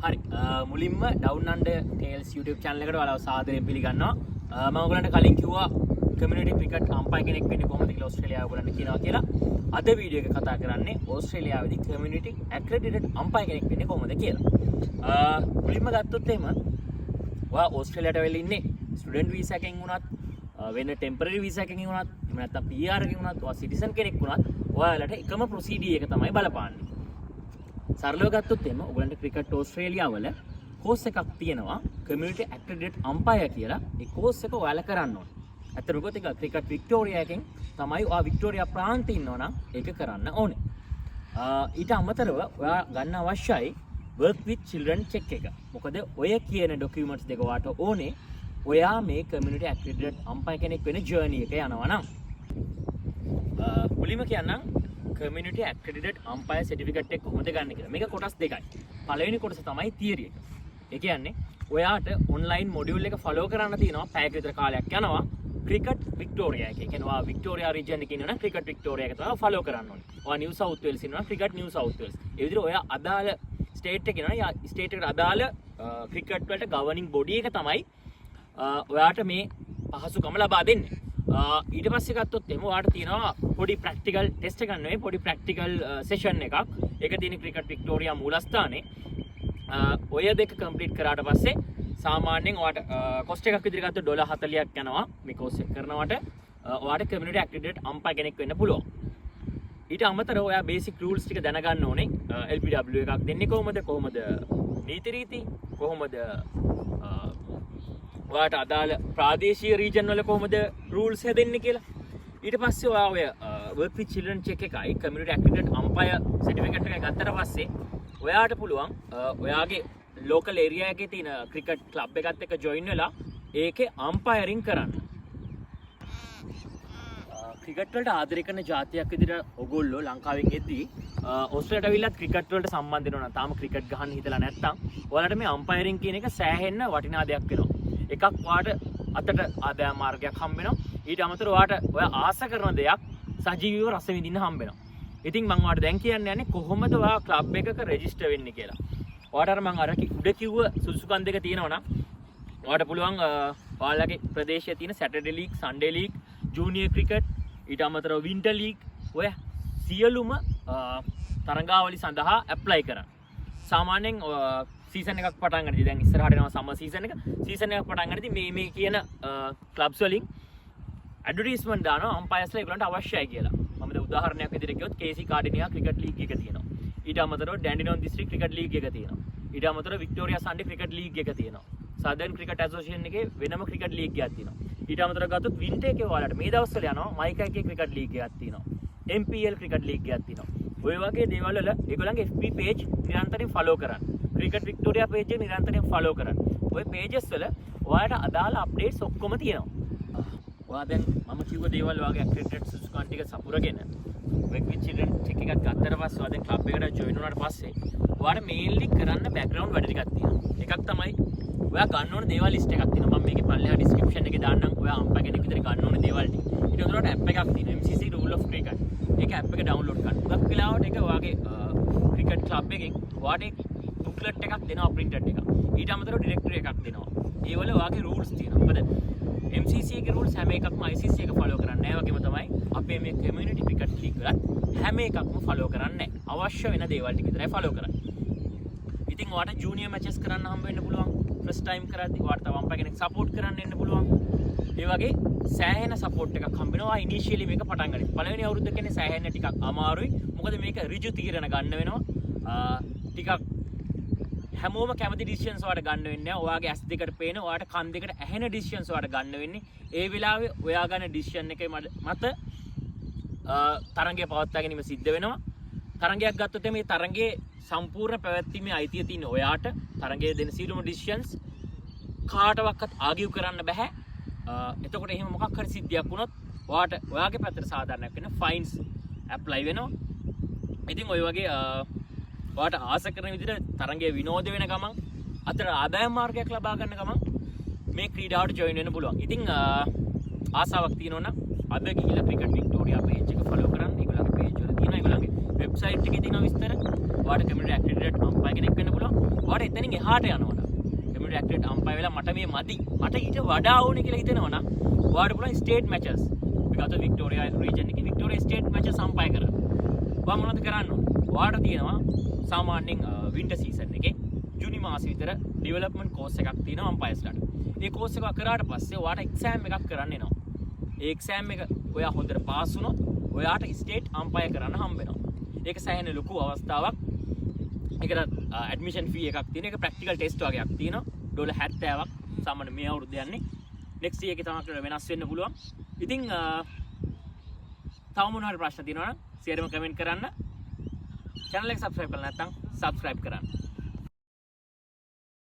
හරි මුලින්ම down under tales YouTube channel එකට ඔයාලව සාදරයෙන් පිළිගන්නවා. මම ඔයගලන්ට කලින් කිව්වා කමියුනිටි ක්‍රිකට් අම්පයර් කෙනෙක් වෙන්නේ කොහොමද කියලා ඕස්ට්‍රේලියාව ඔයගලන්ට කියනවා කියලා. අද වීඩියෝ එක කතා කරන්නේ ඕස්ට්‍රේලියාවේදී කමියුනිටි ඇක්‍රෙඩිටඩ් අම්පයර් කෙනෙක් වෙන්නේ කොහොමද කියලා. මුලින්ම ගත්තොත් එහෙම ඔයා ඕස්ට්‍රේලියාවට වෙලා ඉන්නේ ස්ටුඩන්ට් වීසා එකකින් වුණත් වෙන ටෙම්පරරි වීසා එකකින් වුණත් එහෙම නැත්නම් PR එකකින් වුණත් ඔයා සිටිසන් කෙනෙක් වුණත් ඔයාලට එකම ප්‍රොසීඩියර් එක තමයි බලපාන්නේ. සරලව ගත්තොත් එහෙම ඔයගලන්ට ක්‍රිකට් ඕස්ට්‍රේලියාව වල කෝස් එකක් තියෙනවා කමියුනිටි ඇක්‍රෙඩිටඩ් අම්පයර් කියලා. ඒ කෝස් එක ඔයාලා කරන්න ඕනේ. ඇත්තටම ගොත එක ක්‍රිකට් වික්ටෝරියා එකෙන් තමයි ඔයා වික්ටෝරියා ප්‍රාන්තේ ඉන්නවනම් ඒක කරන්න ඕනේ. ඊට අමතරව ඔයා ගන්න අවශ්‍යයි work with children check එක. මොකද ඔය කියන ඩොකියුමන්ට්ස් දෙක ඔයාට ඕනේ ඔයා මේ කමියුනිටි ඇක්‍රෙඩිටඩ් අම්පයර් කෙනෙක් වෙන ජර්නි එක යනවා නම්. මුලින්ම කියන්නම් කමියුනිටි ඇක්‍රෙඩිටඩ් අම්පයර් සර්ටිෆිකේට් එක කොහොමද ගන්න කියලා. මේක කොටස් දෙකයි. පළවෙනි කොටස තමයි තියරි එක. ඒ කියන්නේ ඔයාට ඔන්ලයින් මොඩියුල් එක ෆලෝ කරන්න තියෙනවා. පැයක විතර කාලයක් යනවා. ක්‍රිකට් වික්ටෝරියා එකේ. කියන්නේ ඔයා වික්ටෝරියා රීජන් එකේ ඉන්නවනම් ක්‍රිකට් වික්ටෝරියා එක තමයි ෆලෝ කරන්න ඕනේ. ඔයා නිව් සවුත් වේල්ස් ඉන්නවනම් ක්‍රිකට් නිව් සවුත් වේල්ස්. ඒ විදිහට ඔයා අදාළ ස්ටේට් එකේ ඉන්නවනම් යා ස්ටේට් එකට අදාළ ක්‍රිකට් වලට ගවර්නින් බොඩි එක තමයි ඔයාට මේ පහසුකම ලබා දෙන්නේ. ඊට පස්සේ ගත්තොත් එහෙම ඔයාට තියෙනවා පොඩි ප්‍රැක්ටිකල් ටෙස්ට් එකක් නෙවෙයි පොඩි ප්‍රැක්ටිකල් සෙෂන් එකක්. ඒක තියෙන ක්‍රිකට් වික්ටෝරියා මූලස්ථානේ. ඔය දෙක කම්ප්ලීට් කරාට පස්සේ සාමාන්‍යයෙන් ඔයාට කොස්ට් එකක් විදිහට ගත්තොත් $40ක් යනවා මේ කෝස් එක කරනවට. ඔයාට කමියුනිටි ඇක්‍රෙඩිටඩ් අම්පයර් කෙනෙක් වෙන්න පුළුවන්. ඊට අමතරව ඔයා බේසික් රූල්ස් ටික දැනගන්න ඕනේ. LPW එකක් දෙන්නේ කොහොමද නීති රීති කොහොමද ඔයාට අදාළ ප්‍රාදේශීය රීජන් වල කොහොමද රූල්ස් හැදෙන්නේ කියලා. ඊට පස්සේ ඔයා ඔය work with children check එකයි කමියුනිටි ඇක්‍රෙඩිටඩ් අම්පයර් සර්ටිෆිකේට් එක ගත්තට පස්සේ ඔයාට පුළුවන් ඔයාගේ ලෝකල් ඒරියා එකේ තියෙන ක්‍රිකට් ක්ලබ් එකත් එක්ක ජොයින් වෙලා ඒකේ අම්පයරින් කරන්න. ක්‍රිකට් වලට ආදරය කරන ජාතියක් විදිහට ඔයගොල්ලෝ ලංකාවෙන් එද්දී ඕස්ට්‍රේලියාවට ඇවිල්ලා ක්‍රිකට් වලට සම්බන්ධ වෙනවා නම් තාම ක්‍රිකට් ගහන්න හිතලා නැත්නම් ඔයාලට මේ අම්පයරින් කියන එක සෑහෙන්න වටිනා දෙයක් වෙනවා. එකක් ඔයාට අතට ආදායම් මාර්ගයක් හම්බ වෙනවා. ඊට අමතරව ඔයාට ඔයා ආස කරන දෙයක් සජීවීව රස විඳින්න හම්බ වෙනවා. ඉතින් මම ඔයාලට දැන් කියන්න යන්නේ කොහොමද ඔයා ක්ලබ් එකක රෙජිස්ටර් වෙන්නේ කියලා. ඔයාට මම අර උඩ කිව්ව සුදුසුකම් දෙක තියෙනවා නම් ඔයාට පුළුවන් ඔයාලගේ ප්‍රදේශයේ තියෙන Saturday league, Sunday league, junior cricket, ඊට අමතරව වින්ටර් ලීග් ඔය සියලුම තරඟාවලි සඳහා ඇප්ලයි කරන්න. සාමාන්‍යයෙන් සීසන් එකක් පටන් ගන්නදී දැන් ඉස්සරහට එනවා සම්මර් සීසන් එක. සීසන් එකක් පටන් ගන්නදී මේ කියන ක්ලබ්ස් වලින් ඇඩ්වර්ටයිස්මන්ට් දානවා අම්පයර්ස්ලා ඒගොල්ලන්ට අවශ්‍යයි කියලා. මම දැන් උදාහරණයක් විදිහට කිව්වොත් KC කාඩිනියා ක්‍රිකට් ලීග් එක තියෙනවා. ඊට අමතරව ඩැන්ඩිනොන් දිස්ත්‍රික් ක්‍රිකට් ලීග් එක තියෙනවා. ඊට අමතරව වික්ටෝරියා සන්ඩේ ක්‍රිකට් ලීග් එක තියෙනවා. සදර්න් ක්‍රිකට් ඇසෝසියේෂන් එකේ වෙනම ක්‍රිකට් ලීග් එකක් තියෙනවා. ඊට අමතරව ගත්තොත් වින්ටර් එකේ ඔයාලට මේ දවස්වල යනවා මයිකා එකේ ක්‍රිකට් ලීග් එකක් තියෙනවා. MPL ක්‍රිකට් ලීග් එකක් තියෙනවා. ඔය වගේ දේවල් වල ඒගොල්ලන්ගේ FB page නිරන්තරයෙන් follow කරන්න. ක්‍රිකට් වික්ටෝරියා page එක නිරන්තරයෙන් follow කරන්න. ඔය pages වල ඔයාලට අදාළ updates ඔක්කොම තියෙනවා. ඔයා දැන් මම කිව්ව දේවල් ඔයාගේ ඇක්‍රෙඩිටඩ් සුසුකම් ටික සපුරගෙන work with children check එකක් ගත්තට පස්සේ ඔයා දැන් ක්ලබ් එකට join වුණාට පස්සේ ඔයාට mainly කරන්න background වැඩ ටිකක් තියෙනවා. එකක් තමයි ඔයා ගන්න ඕන දේවල් list එකක් තියෙනවා. මම මේකේ පල්ලෙහා description එකේ දාන්නම් ඔයා අම්පයර් කෙනෙක් විතර ගන්න ඕන දේවල් ටික. ඊට උඩට app එකක් තියෙනවා MCC rule of cricket. ඒක app එක download කරන්න. ගොඩක් වෙලාවට ඒක ඔයාගේ cricket club එකෙන් ඔයාට booklet එකක් දෙනවා printed එකක්. ඊට අමතරව directory එකක් දෙනවා. ඒ වල ඔයාගේ rules තියෙනවා. මොකද MCC එකේ rules හැම එකක්ම ICC එක follow කරන්නේ නැහැ. වගේම තමයි අපේ මේ community cricket league වලත් හැම එකක්ම follow කරන්නේ නැහැ. අවශ්‍ය වෙන දේවල් ටික විතරයි follow කරන්නේ. ඉතින් ඔයාට junior matches කරන්න හම්බ වෙන්න පුළුවන්. first time කරද්දී ඔයාට තව අම්පයර් කෙනෙක් support කරන්න එන්න පුළුවන්. ඒ වගේ සෑහෙන support එකක් හම්බ වෙනවා initially මේක පටන් ගන්න. පළවෙනි අවුරුද්ද කියන්නේ සෑහෙන ටිකක් අමාරුයි. මොකද මේක ඍජු තීරණ ගන්න වෙනවා. ටිකක් හැමෝම කැමති ඩිසිෂන්ස් ඔයාලට ගන්න වෙන්නේ නැහැ. ඔයාගේ ඇස් දෙකට පේන, ඔයාලට කන් දෙකට ඇහෙන ඩිසිෂන්ස් ඔයාලට ගන්න වෙන්නේ. ඒ වෙලාවේ ඔයා ගන්න ඩිසිෂන් එකේ මත තරඟය පවත්වා ගැනීම සිද්ධ වෙනවා. තරඟයක් ගත්තොත් මේ තරඟයේ සම්පූර්ණ පැවැත්මේ අයිතිය තියෙන ඔයාට තරඟයේ දෙන සියලුම ඩිසිෂන්ස් කාටවත් ආගිව් කරන්න බෑ. එතකොට එහෙම මොකක් හරි සිද්ධියක් වුණොත් ඔයාට ඔයාගේ පැත්තට සාධාරණයක් වෙන ෆයින්ස් ඇප්ලයි වෙනවා. ඉතින් ඔය වගේ ඔයාට ආස කරන විදිහට තරඟයේ විනෝද වෙන ගමන් අතට ආදායම් මාර්ගයක් ලබා ගන්න ගමන් මේ ක්‍රීඩාවට ජොයින් වෙන්න පුළුවන්. ඉතින් ආසාවක් තියෙනවා නම් අද ගිහිල්ලා ක්‍රිකට් වික්ටෝරියා page එක follow කරන්න. ඒගොල්ලන්ගේ page වල තියෙනවා ඒගොල්ලන්ගේ වෙබ්සයිට් එකේ තියෙන විස්තර. ඔයාට කමියුනිටි ඇක්‍රෙඩිටඩ් අම්පයර් කෙනෙක් වෙන්න පුළුවන්. ඔයාලට එතනින් එහාට යනවනම් කමියුනිටි ඇක්ටිවේට් අම්පයර් වෙලා මට මේ මදි. මට ඊට වඩා ඕනේ කියලා හිතෙනවනම් ඔයාලට පුළුවන් ස්ටේට් මැචස්. විගත වික්ටෝරියා රීජන් එකේ වික්ටෝරියා ස්ටේට් මැචස් අම්පයර් කරන්න. ඔයා මොනවද කරන්න ඕනේ? ඔයාලට තියෙනවා සාමාන්‍යයෙන් වින්ටර් සීසන් එකේ ජූනි මාසෙ විතර ඩෙවලොප්මන්ට් කෝස් එකක් තියෙනවා අම්පයර්ස්ලාට. මේ කෝස් එක කරාට පස්සේ ඔයාලට එක්සෑම් එකක් කරන්න එනවා. ඒ එක්සෑම් එක ඔයා හොඳට පාස් වුණොත් ඔයාට ස්ටේට් අම්පයර් කරන්න හම්බ වෙනවා. ඒක සෑහෙන ලොකු අවස්ථාවක්. ඒකට ඇඩ්මිෂන් ෆී එකක් තියෙන. ඒක ප්‍රැක්ටිකල් ටෙස්ට් වගේක් තියෙනවා. $70ක් සාමාන්‍ය මේ අවුරුද්ද යන්නේ. නෙක්ස්ට් ඉයර් එකේ තමයි වෙනස් වෙන්න පුළුවන්. ඉතින් තව මොනවා හරි ප්‍රශ්න තියෙනවා නම් සියරම කමෙන්ට් කරන්න. channel එක subscribe කරලා නැත්නම් subscribe කරන්න.